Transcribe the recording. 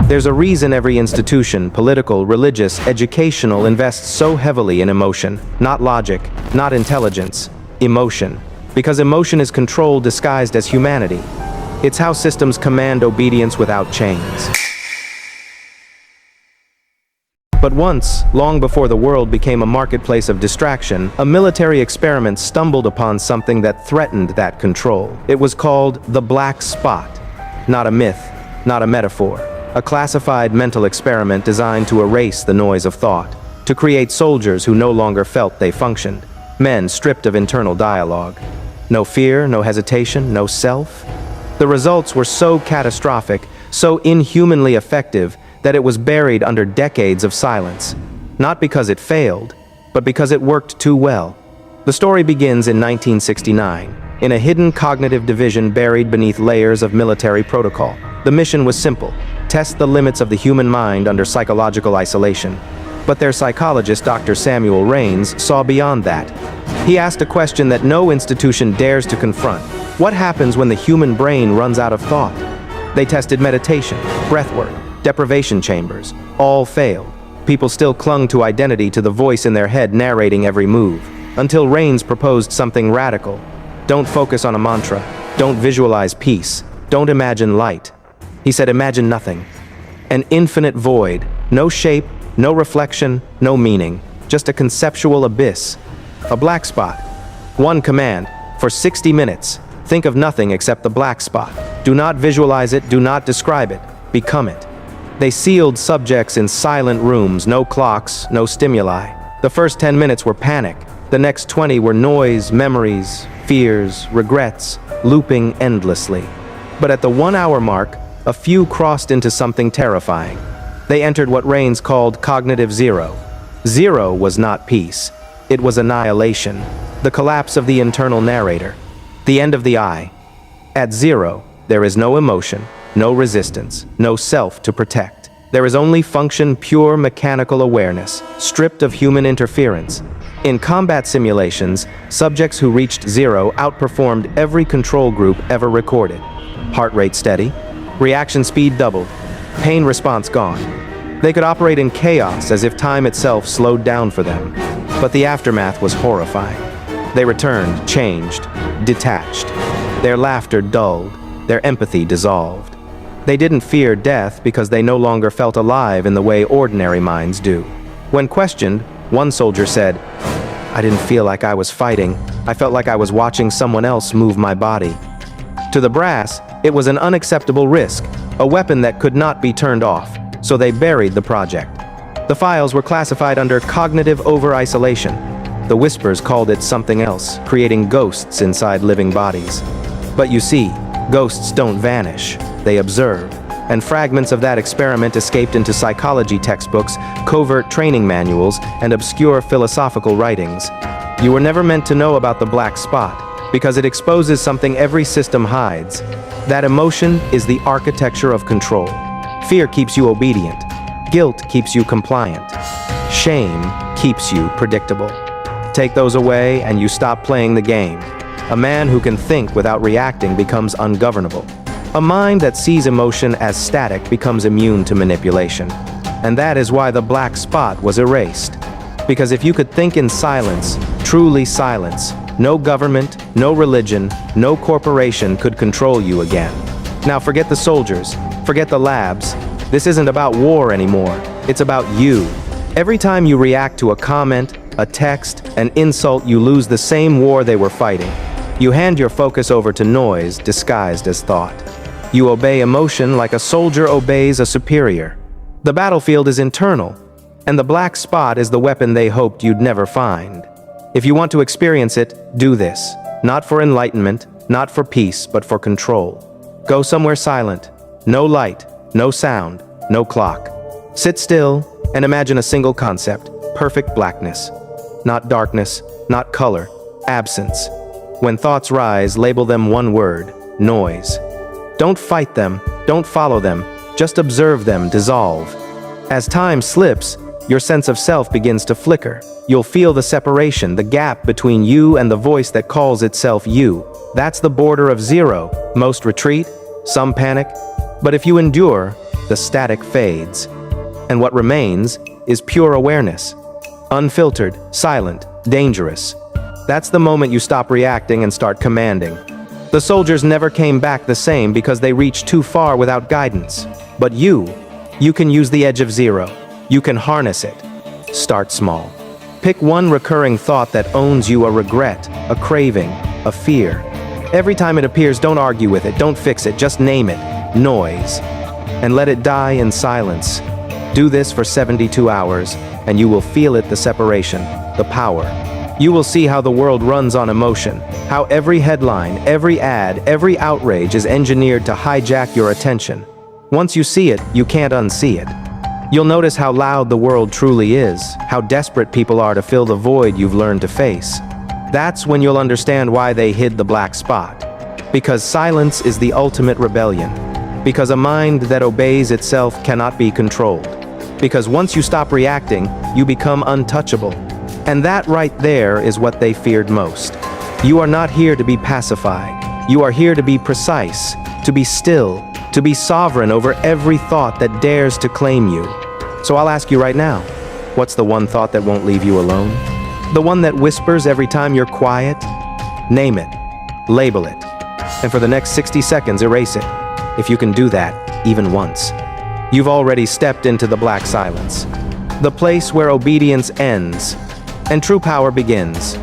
There's a reason every institution, political, religious, educational, invests so heavily in emotion. Not logic, not intelligence, emotion. Because emotion is control disguised as humanity. It's how systems command obedience without chains. But once, long before the world became a marketplace of distraction, a military experiment stumbled upon something that threatened that control. It was called the black spot. Not a myth, not a metaphor. A classified mental experiment designed to erase the noise of thought, to create soldiers who no longer felt they functioned. Men stripped of internal dialogue. No fear, no hesitation, no self. The results were so catastrophic, so inhumanly effective, that it was buried under decades of silence. Not because it failed, but because it worked too well. The story begins in 1969, in a hidden cognitive division buried beneath layers of military protocol. The mission was simple: test the limits of the human mind under psychological isolation. But their psychologist, Dr. Samuel Raines, saw beyond that. He asked a question that no institution dares to confront. What happens when the human brain runs out of thought? They tested meditation, breathwork, deprivation chambers. All failed. People still clung to identity, to the voice in their head narrating every move. Until Raines proposed something radical. Don't focus on a mantra. Don't visualize peace. Don't imagine light. He said, imagine nothing. An infinite void. No shape, no reflection, no meaning. Just a conceptual abyss. A black spot. One command. For 60 minutes. Think of nothing except the black spot. Do not visualize it. Do not describe it. Become it. They sealed subjects in silent rooms, no clocks, no stimuli. The first 10 minutes were panic. The next 20 were noise, memories, fears, regrets, looping endlessly. But at the 1 hour mark, a few crossed into something terrifying. They entered what Raines called cognitive zero. Zero was not peace. It was annihilation. The collapse of the internal narrator. The end of the I. At zero, there is no emotion, no resistance, no self to protect. There is only function, pure mechanical awareness, stripped of human interference. In combat simulations, subjects who reached zero outperformed every control group ever recorded. Heart rate steady, reaction speed doubled, pain response gone. They could operate in chaos as if time itself slowed down for them. But the aftermath was horrifying. They returned, changed, detached. Their laughter dulled, their empathy dissolved. They didn't fear death because they no longer felt alive in the way ordinary minds do. When questioned, one soldier said, "I didn't feel like I was fighting. I felt like I was watching someone else move my body." To the brass, it was an unacceptable risk, a weapon that could not be turned off, so they buried the project. The files were classified under cognitive over-isolation. The whispers called it something else, creating ghosts inside living bodies. But you see, ghosts don't vanish. They observe, and fragments of that experiment escaped into psychology textbooks, covert training manuals, and obscure philosophical writings. You were never meant to know about the black spot, because it exposes something every system hides. That emotion is the architecture of control. Fear keeps you obedient. Guilt keeps you compliant. Shame keeps you predictable. Take those away and you stop playing the game. A man who can think without reacting becomes ungovernable. A mind that sees emotion as static becomes immune to manipulation. And that is why the black spot was erased. Because if you could think in silence, truly silence, no government, no religion, no corporation could control you again. Now forget the soldiers, forget the labs. This isn't about war anymore. It's about you. Every time you react to a comment, a text, an insult, you lose the same war they were fighting. You hand your focus over to noise disguised as thought. You obey emotion like a soldier obeys a superior. The battlefield is internal, and the black spot is the weapon they hoped you'd never find. If you want to experience it, do this. Not for enlightenment, not for peace, but for control. Go somewhere silent. No light, no sound, no clock. Sit still and imagine a single concept, perfect blackness. Not darkness, not color, absence. When thoughts rise, label them one word: noise. Don't fight them, don't follow them, just observe them dissolve. As time slips, your sense of self begins to flicker. You'll feel the separation, the gap between you and the voice that calls itself you. That's the border of zero. Most retreat, some panic. But if you endure, the static fades. And what remains is pure awareness. Unfiltered, silent, dangerous. That's the moment you stop reacting and start commanding. The soldiers never came back the same because they reached too far without guidance. But you can use the edge of zero. You can harness it. Start small. Pick one recurring thought that owns you, a regret, a craving, a fear. Every time it appears, don't argue with it, don't fix it, just name it, noise. And let it die in silence. Do this for 72 hours, and you will feel it, the separation, the power. You will see how the world runs on emotion, how every headline, every ad, every outrage is engineered to hijack your attention. Once you see it, you can't unsee it. You'll notice how loud the world truly is, how desperate people are to fill the void you've learned to face. That's when you'll understand why they hid the black spot. Because silence is the ultimate rebellion. Because a mind that obeys itself cannot be controlled. Because once you stop reacting, you become untouchable. And that right there is what they feared most. You are not here to be pacified. You are here to be precise, to be still, to be sovereign over every thought that dares to claim you. So I'll ask you right now, what's the one thought that won't leave you alone? The one that whispers every time you're quiet? Name it, label it, and for the next 60 seconds, erase it. If you can do that, even once, you've already stepped into the black silence. The place where obedience ends and true power begins.